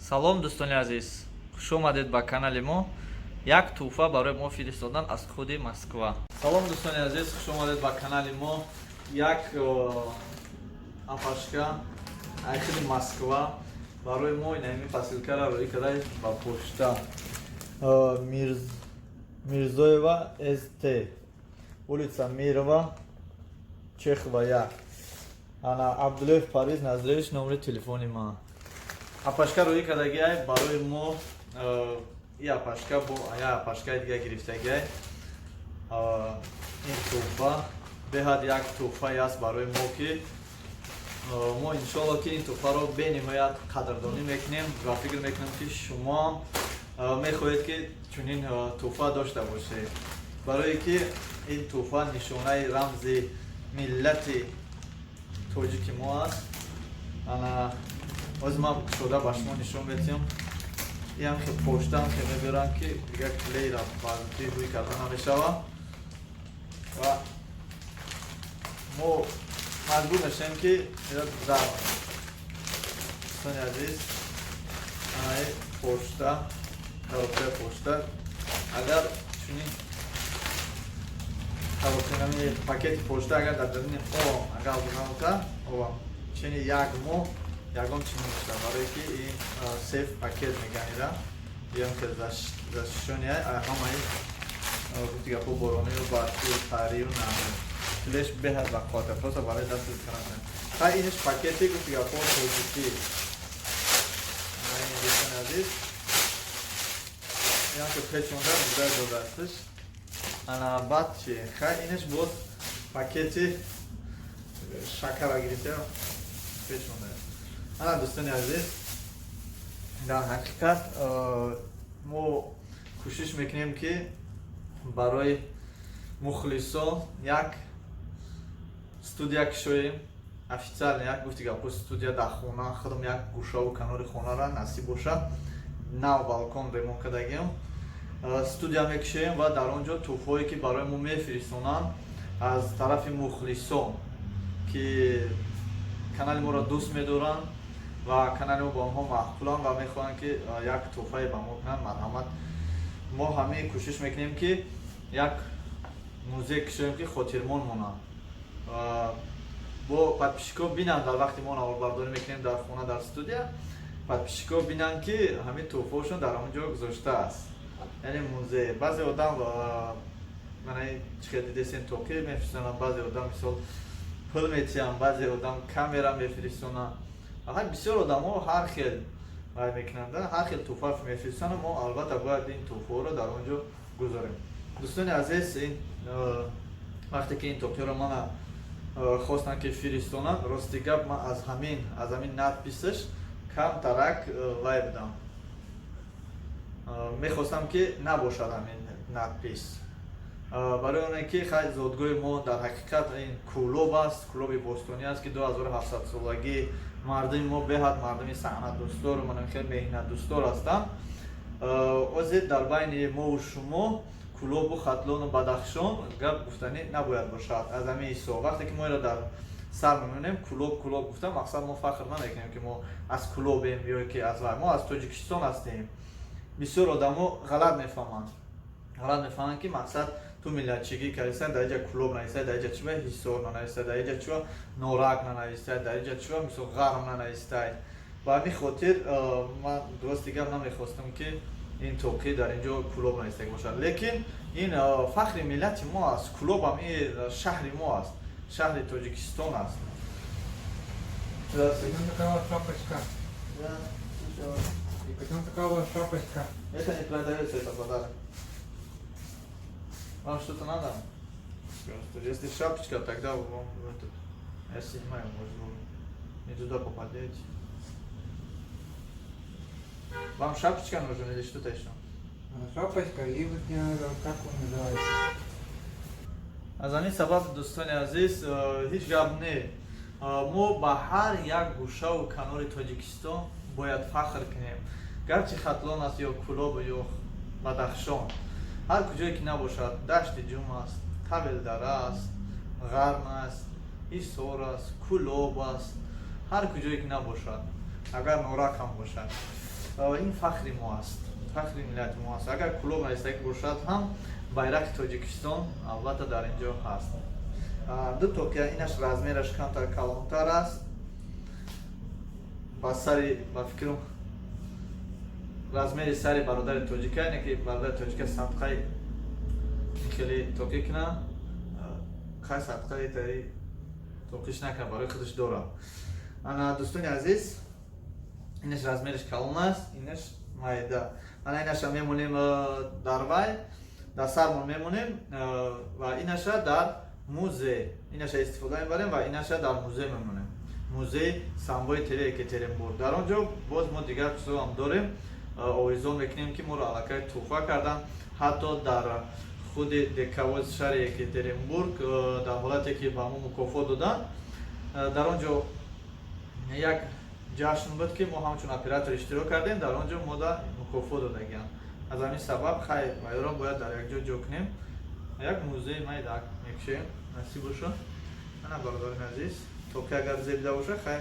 Салом дӯстони азиз, хуш омадед ба канали мо. Як тӯҳфа барои мо фиристодан аз худи Москва. Салом дӯстони азиз, хуш омадед ба канали мо. Як апашка аз худи Москва барои мо инами посилкаро рӯи кадай ба почта. Мирзоева СТ, улица Мирова, Чехова 1. Ана Абдуллаев Париз Назарович, номери телефони ман. Апашка рӯи кардагиай барои мо. И апашка бо я апашкаи дига гирифтагиай. Ин тӯҳфа беҳад як тӯҳфае аст барои мо, ки мо иншоалло ки ин тӯҳфаро бениҳоят қадрдонӣ мекунем ва фикр мекунем ки шумо мехоҳед ки чунин тӯҳфа дошта бошед, барое ки ин тӯҳфа нишонаи рамзи миллати тоҷики мо аст. ана ҳозир ман шода ба шумо нишон медиҳам. ин ки почта ки мебарам ки дига клейра баъди рӯй карда намешавад ва мо маҷбур мешавем ки дӯстони азиз, анаи почта, коробкаи почта, агар чунин коробкаи пакети почта агар дар даруни ом агар бузанта чини як моҳ ягон чунин мешуда, барое ки ин сеф пакет меганида. биём ки зашишони ҳамаи гуфти гапҳо боронию барфию тарию намӣ тилеш беҳад ба хотир просто барои дасти канатан ха иниш пакети гуфти гапҳо тоҷикӣ. дӯстони азиз, ин ки печонда буда додастш. ана баъд чи ха иниш боз пакети шакара гирифта печонда. ана дӯстони азиз, дар ҳақиқат мо кӯшиш мекунем ки барои мухлисо як студия кушоем, официально як гуфти гапҳо студия дар хона худам як гӯшаву канори хонара насиб бошад, нав балкон ремонт кардагиам, студия мекушоем ва дар он ҷо тӯҳфаое ки барои мо мефиристонанд аз тарафи мухлисон ки канали моро дӯст медоранд ва канали мо ба онҳо маҳбубанд ва мехоҳанд ки як тӯҳфае ба мо кунанд марҳамат. мо ҳамин кӯшиш мекунем ки як музей кушоем ки хотирмон монанд. бо подписчикҳо бинанд дар вақти мо наварбардорӣ мекунем дар хона дар студия, подписчикҳо бинанд ки ҳамин тӯҳфаҳошон дар он ҷо гузоштааст, яъне музей. баъзе одам манаи чихел дидесен тоқӣ мефиристонанд, баъзе одам мисол пул метиҳанд, баъзе одам камера мефиристонанд. бисёр одамҳо ҳар хел мекунанд, ҳар хел тӯҳфа мефиристонанд. мо албатта бояд ин тӯҳфаҳоро дар он ҷо гузорем. дӯстони азиз, вақте ки ин тоқиро мана хостанд ки фиристонанд, рости гап ман аз ҳамин надписаш камтарак лай будам. мехостам ки набошад ҳамин надпис, барои оне ки хай зодгоҳи мо дар ҳақиқат ин кӯлоб аст, кӯлоби бостонӣ аст ки 2700-солаги мардуми мо беҳад мардуми санъатдӯстор хеле меҳнатдӯстор ҳастанд. озир дар байни мову шумо кӯлобу хатлону бадахшон гап гуфтанӣ набояд бошад. аз ҳамин ҳисоб вақте ки моро дар сар мемонем кӯлоб гуфта, мақсад мо фахр намекунем ки мо аз кӯлобем ё ки аз вай, мо аз Тоҷикистон ҳастем. бисёр одамҳо ғалат мефаҳманд ки мақсад ту миллатчигӣ кардисай, дар иҷа кӯлоб нависай, дар иҷа чива ҳисор нанависай, дар иҷа чива норак нанависай, дар иҷа чива мисол ғарм нанависай. ба ҳамин хотир ман дурости гап намехостам ки ин тоқӣ дар ин ҷо кӯлоб навистагӣ бошад, лекин ин фахри миллати мо аст. кӯлоб ҳам ин шаҳри мо аст, шаҳри Тоҷикистон аст. Это не продается, это подарок. Вам что-то надо? Если шапочка, тогда вам я снимаю, может вы не туда попадете. Вам шапочка нужна или что-то еще? Шапочка и вот не знаю, как он называется. аз ҳамин сабаб дӯстони азиз, ҳеҷ гап не, мо ба ҳар як гӯшаву канори Тоҷикистон бояд фахр кунем, гарчи хатлон аст ё кӯлоб ё бадахшон, ҳар куҷое ки набошад, дашти ҷум аст, тавелдара аст, ғарм аст, ҳисор аст, кӯлоб аст, ҳар куҷое ки набошад, агар норак ҳам бошад, این فخری ما است، فخری ملت ما است. اگر کلوب استک باشد هم байрақи тоҷикистон албатта дар инҷо ҳаст. ду токия инаш размераш камтар калонтар аст. ба сари ба фикрам размери сари бародари тоҷика ине ки бародари тоҷика садқаи хеле тоқӣ кина қай садқаи тари тоқиш накина барои худаш дорад. ана дӯстони азиз, инаш размериш калон аст, инаш майда. ана инаша мемонем дар вай дар сармон мемонем ва инаша дар музей инаша истифода мебарем ва инаша дар музей мемонем. Музей самбои тере Екатеринбург. Дар он ҷо боз мо дигар чизҳо ҳам дорем. Овизон мекунем ки моро аллакай туҳфа кардан. Ҳатто дар худи дековоз шаҳри Екатеринбург дар ҳолате ки ба мо мукофот додан, дар он ҷо як ҷашн буд ки мо ҳамчун оператор иштирок кардем, дар он ҷо мо да мукофот додагиям. аз ҳамин сабаб хай майро бояд дар якҷо ҷо кунем, як музей майдак мекушем. Насиб бошад. ана бародари азиз, то ки агар зебида боша хай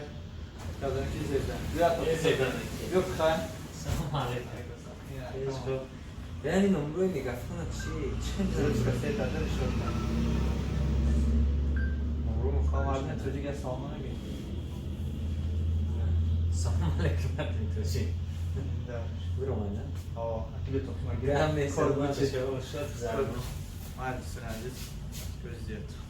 кардем ки зебида. Бё хай. Салом алейкум. Yani номерой мегафона чи? Хамарне тоҷика салом мегӯй. Салом алейкум тоҷи. Да. Буромада. О, атига тоқима. Грам месо. Корбача шо шот зармо. Майд син азиз. Көз зиёд.